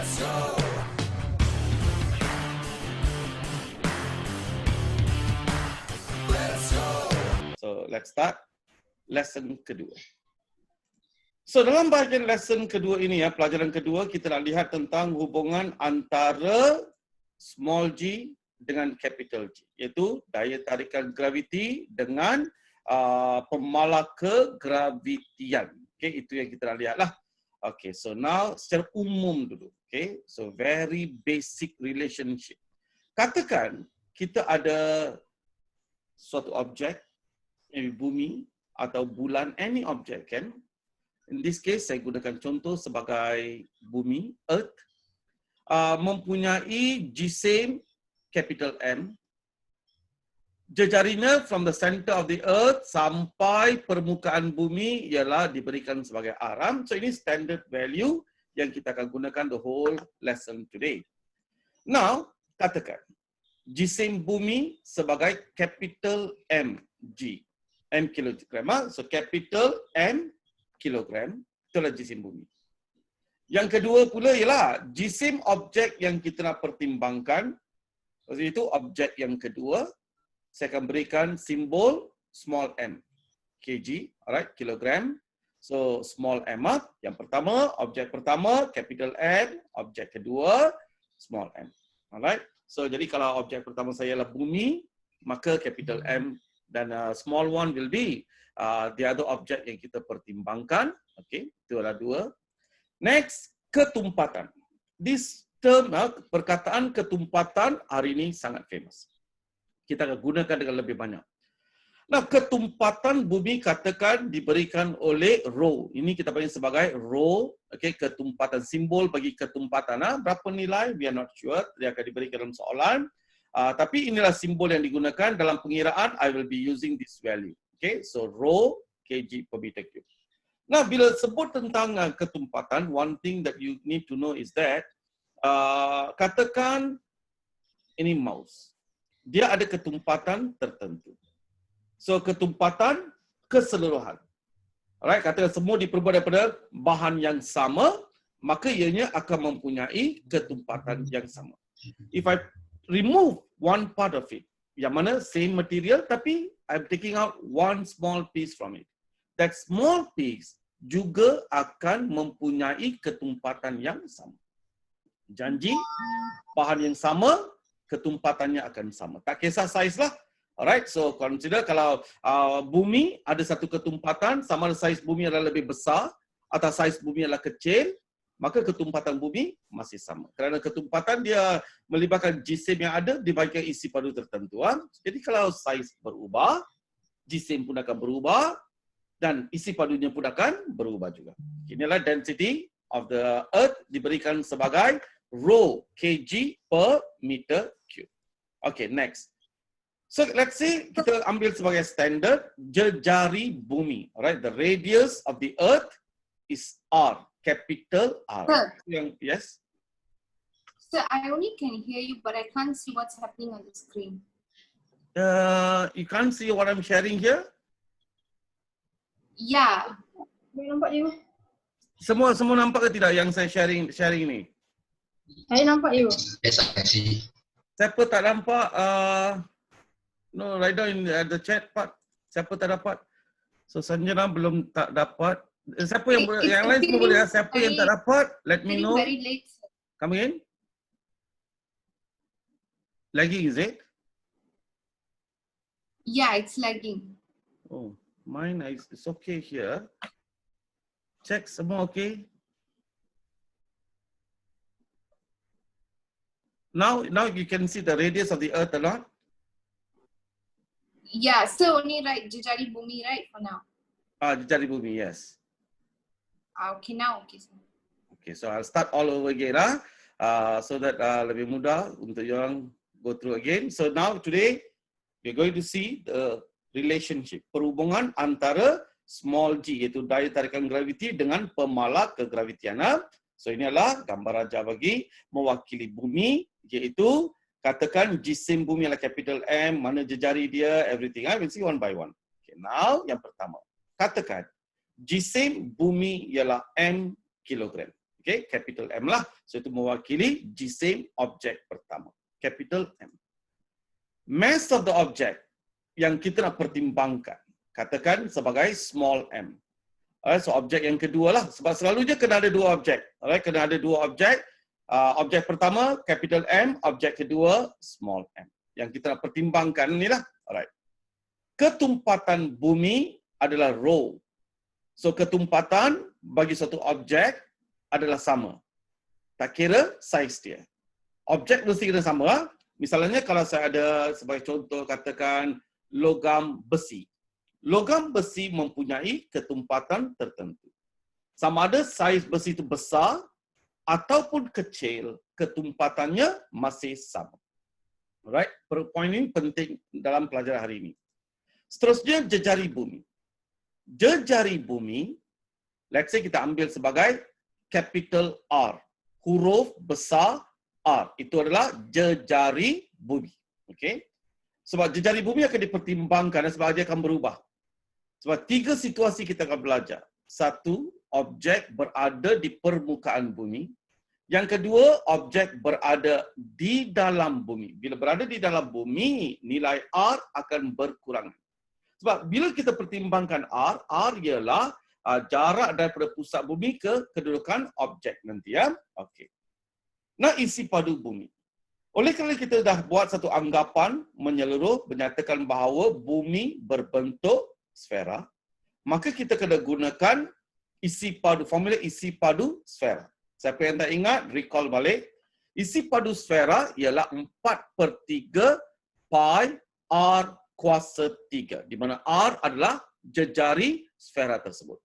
So let's start lesson kedua. So dalam bahagian lesson kedua ini pelajaran kedua kita nak lihat tentang hubungan antara small g dengan capital G, iaitu daya tarikan graviti dengan pemala kegravitian. Okay, itu yang kita nak lihat lah. Okay, so now secara umum dulu. Okay, so very basic relationship. Katakan kita ada suatu objek, bumi atau bulan, any object kan. In this case, saya gunakan contoh sebagai bumi, Earth, mempunyai jisim capital M. Jejarinya from the center of the Earth sampai permukaan bumi ialah diberikan sebagai R. So ini standard value yang kita akan gunakan the whole lesson today. Now, katakan jisim bumi sebagai capital mg. M kilogram. So capital M kilogram, itulah jisim bumi. Yang kedua pula ialah jisim objek yang kita nak pertimbangkan. Itu objek yang kedua. Saya akan berikan simbol small m. Kg, alright, kilogram. So small m. Yang pertama, objek pertama capital M, objek kedua small m. Alright. So jadi kalau objek pertama saya ialah bumi, maka capital M dan small one will be the other object yang kita pertimbangkan. Okay, itu adalah dua. Next, ketumpatan. This term, perkataan ketumpatan hari ini sangat famous. Kita akan gunakan dengan lebih banyak. Nah, ketumpatan bumi katakan diberikan oleh rho. Ini kita panggil sebagai rho. Okay, ketumpatan, simbol bagi ketumpatan. Berapa nilai? We are not sure. Dia akan diberikan dalam soalan. Tapi inilah simbol yang digunakan dalam pengiraan. I will be using this value. Okay, so rho kg per meter cube. Nah, bila sebut tentang ketumpatan, one thing that you need to know is that katakan ini mouse. Dia ada ketumpatan tertentu. So ketumpatan keseluruhan. Alright, katakan semua diperbuat daripada bahan yang sama, maka ianya akan mempunyai ketumpatan yang sama. If I remove one part of it, yang mana same material tapi I'm taking out one small piece from it. That small piece juga akan mempunyai ketumpatan yang sama. Janji bahan yang sama, ketumpatannya akan sama. Tak kisah saiz lah. Alright, so consider kalau bumi ada satu ketumpatan, sama ada saiz bumi adalah lebih besar atau saiz bumi adalah kecil, maka ketumpatan bumi masih sama. Kerana ketumpatan dia melibatkan jisim yang ada di bahagian isi padu tertentu. Jadi kalau saiz berubah, jisim pun akan berubah dan isi padunya pun akan berubah juga. Inilah density of the Earth diberikan sebagai rho kg per meter cube. Okay, next. So let's say kita ambil sebagai standard jejari bumi. Alright, the radius of the Earth is R. Capital R. Sir. Yes? Sir, I only can hear you, but I can't see what's happening on the screen. You can't see what I'm sharing here? Yeah. Nampak you? Semua nampak ke tidak yang saya sharing ni? Saya nampak you. Yes, I see. Siapa tak nampak? No, right now in the chat part. Siapa tak dapat? So Sanjana belum tak dapat. Siapa yang boleh? Yang lain semua boleh. Siapa yang tak dapat? Let me know. Very late, sir. Come again? Lagging, is it? Yeah, it's lagging. Oh, mine is okay here. Check semua okay. Now you can see the radius of the Earth a lot. Yeah, so only right, jejari bumi, right, for now. Jejari bumi, yes. Okay, now okay, sir. Okay, so I'll start all over again, so that lebih mudah untuk you orang go through again. So now today we're going to see the relationship, perhubungan antara small g, iaitu daya tarikan graviti dengan pemala kegravitian. So ini adalah gambar raja bagi mewakili bumi, iaitu katakan jisim bumi adalah capital M, mana jejari dia, everything. I will see one by one. Okay, now yang pertama, katakan jisim bumi ialah M kilogram. Okay, capital M lah. So itu mewakili jisim objek pertama. Capital M. Mass of the object yang kita nak pertimbangkan, katakan sebagai small m. Alright, so objek yang kedua lah. Sebab selalunya kena ada dua objek. Alright, kena ada dua objek. Objek pertama, capital M. Objek kedua, small m. Yang kita nak pertimbangkan ni lah. Alright. Ketumpatan bumi adalah rho. So, ketumpatan bagi suatu objek adalah sama. Tak kira saiz dia. Objek mesti kena sama. Misalnya kalau saya ada sebagai contoh katakan logam besi. Logam besi mempunyai ketumpatan tertentu. Sama ada saiz besi itu besar ataupun kecil, ketumpatannya masih sama. Alright, poin ini penting dalam pelajaran hari ini. Seterusnya, jejari bumi. Jejari bumi, let's say kita ambil sebagai capital R. Huruf besar R. Itu adalah jejari bumi. Okay? Sebab jejari bumi akan dipertimbangkan dan sebab dia akan berubah. Sebab tiga situasi kita akan belajar. Satu, objek berada di permukaan bumi. Yang kedua, objek berada di dalam bumi. Bila berada di dalam bumi, nilai R akan berkurang. Sebab bila kita pertimbangkan R ialah jarak daripada pusat bumi ke kedudukan objek nanti ya. Okey. Nah, isi padu bumi. Oleh kerana kita dah buat satu anggapan menyeluruh menyatakan bahawa bumi berbentuk sfera, maka kita kena gunakan isi padu, formula isi padu sfera. Siapa yang tak ingat, recall balik. Isi padu sfera ialah 4/3 pi R kuasa 3, di mana R adalah jejari sfera tersebut.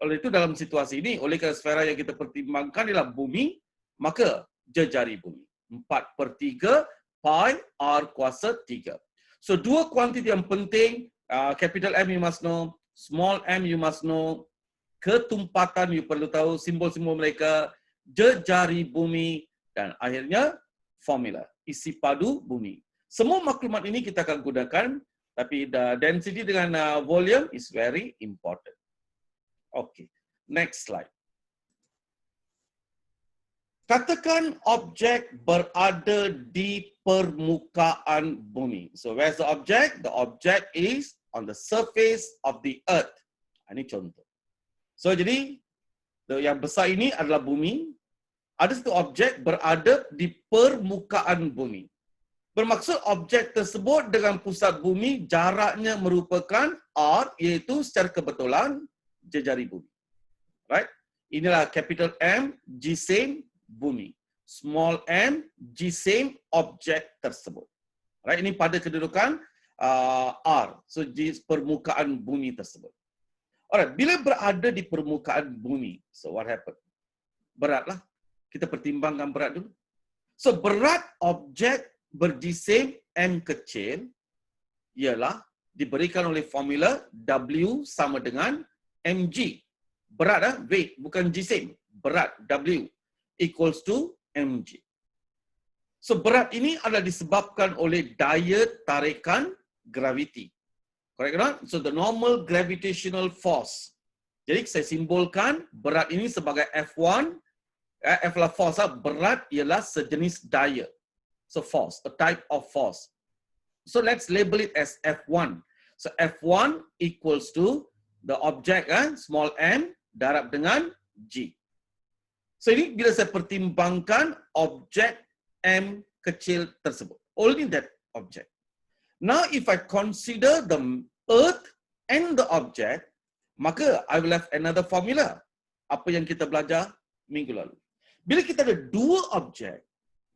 Oleh itu dalam situasi ini, oleh kerana sfera yang kita pertimbangkan ialah bumi, maka jejari bumi. 4/3 pi R kuasa 3. So, dua kuantiti yang penting, capital M you must know, small m you must know, ketumpatan you perlu tahu, simbol-simbol mereka, jejari bumi, dan akhirnya formula, isi padu bumi. Semua maklumat ini kita akan gunakan, tapi the density dengan volume is very important. Okay, next slide. Katakan objek berada di permukaan bumi. So, where's the object? The object is on the surface of the earth. Ini contoh. So, jadi, yang besar ini adalah bumi. Ada satu objek berada di permukaan bumi. Bermaksud objek tersebut dengan pusat bumi jaraknya merupakan R, iaitu secara kebetulan jejari bumi. Right? Inilah capital M, jisim bumi. Small m, jisim objek tersebut. Right? Ini pada kedudukan R. So, permukaan bumi tersebut. Alright, bila berada di permukaan bumi, so what happened? Beratlah. Kita pertimbangkan berat dulu. So, berat objek berjisim M kecil ialah diberikan oleh formula W sama dengan mg. Berat weight, bukan jisim. Berat W equals to mg. So, berat ini adalah disebabkan oleh daya tarikan graviti. Correct not? So, the normal gravitational force. Jadi, saya simbolkan berat ini sebagai F1. F adalah force. Berat ialah sejenis daya. So, force, a type of force. So, let's label it as F1. So, F1 equals to the object, small m, darab dengan G. So, ini bila saya pertimbangkan objek M kecil tersebut. Only that object. Now, if I consider the earth and the object, maka I will have another formula. Apa yang kita belajar minggu lalu. Bila kita ada dua objek,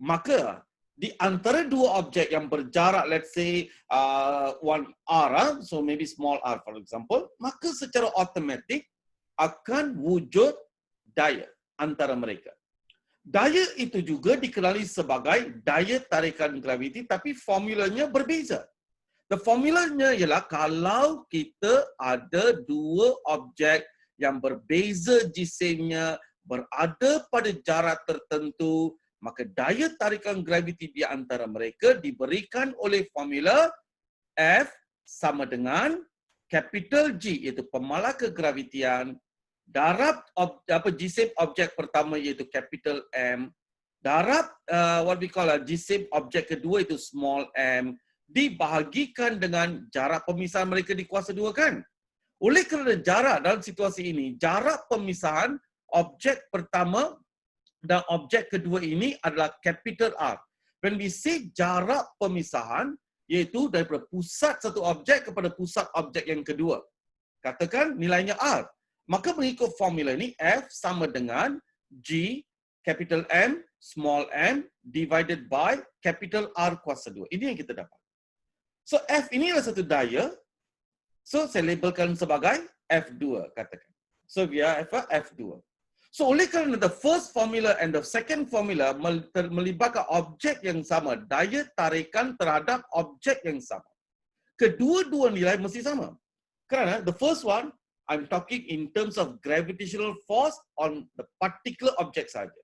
maka di antara dua objek yang berjarak, let's say 1R, so maybe small r for example, maka secara automatik akan wujud daya antara mereka. Daya itu juga dikenali sebagai daya tarikan graviti, tapi formulanya berbeza. The formulanya ialah kalau kita ada dua objek yang berbeza jisimnya, berada pada jarak tertentu, maka daya tarikan graviti di antara mereka diberikan oleh formula F sama dengan capital G, iaitu pemala kegravitian, darab G-shape objek pertama iaitu capital M, darab what we call G-shape objek kedua itu small m, dibahagikan dengan jarak pemisahan mereka di kuasa 2 kan. Oleh kerana jarak dalam situasi ini, jarak pemisahan objek pertama dan objek kedua ini adalah capital R. When we say jarak pemisahan, iaitu daripada pusat satu objek kepada pusat objek yang kedua. Katakan nilainya R. Maka mengikut formula ini, F sama dengan G, capital M, small m, divided by capital R kuasa 2. Ini yang kita dapat. So, F ini adalah satu daya. So, saya labelkan sebagai F2, katakan. So, via F2. So, oleh kerana the first formula and the second formula melibatkan objek yang sama, daya tarikan terhadap objek yang sama. Kedua-dua nilai mesti sama. Kerana the first one, I'm talking in terms of gravitational force on the particular object saja.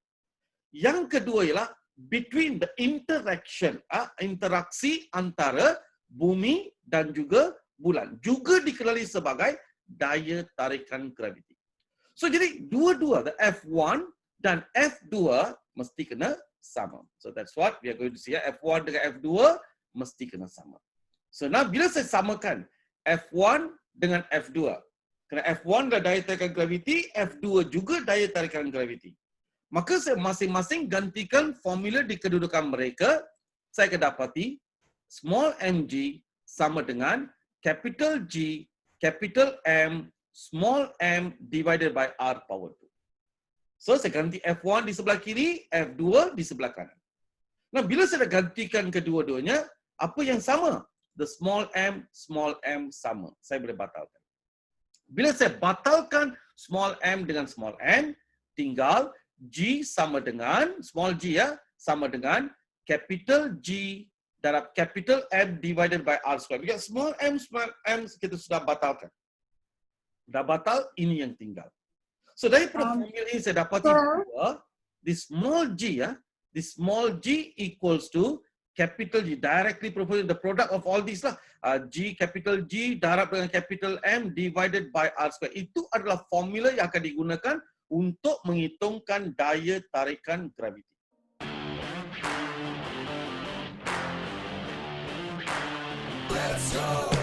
Yang kedua ialah between the interaction, interaksi antara bumi dan juga bulan. Juga dikenali sebagai daya tarikan graviti. So, jadi dua-dua, the F1 dan F2 mesti kena sama. So, that's what we are going to see. F1 dengan F2 mesti kena sama. So, now bila saya samakan F1 dengan F2, kerana F1 adalah daya tarikan graviti, F2 juga daya tarikan graviti. Maka saya masing-masing gantikan formula di kedudukan mereka, saya akan dapati small mg sama dengan capital G, capital M, small m divided by R power 2. So, saya ganti F1 di sebelah kiri, F2 di sebelah kanan. Nah, bila saya dah gantikan kedua-duanya, apa yang sama? The small m sama. Saya boleh batalkan. Bila saya batalkan small m dengan small m, tinggal G sama dengan, small g sama dengan capital G darab capital M divided by R square. Because small m kita sudah batalkan. Dah batal, ini yang tinggal. So, daripada formula ini saya dapati bahawa the small g equals to capital G, directly proportional, the product of all these lah. G, capital G, darab dengan capital M divided by R square. Itu adalah formula yang akan digunakan untuk menghitungkan daya tarikan graviti. Let's go!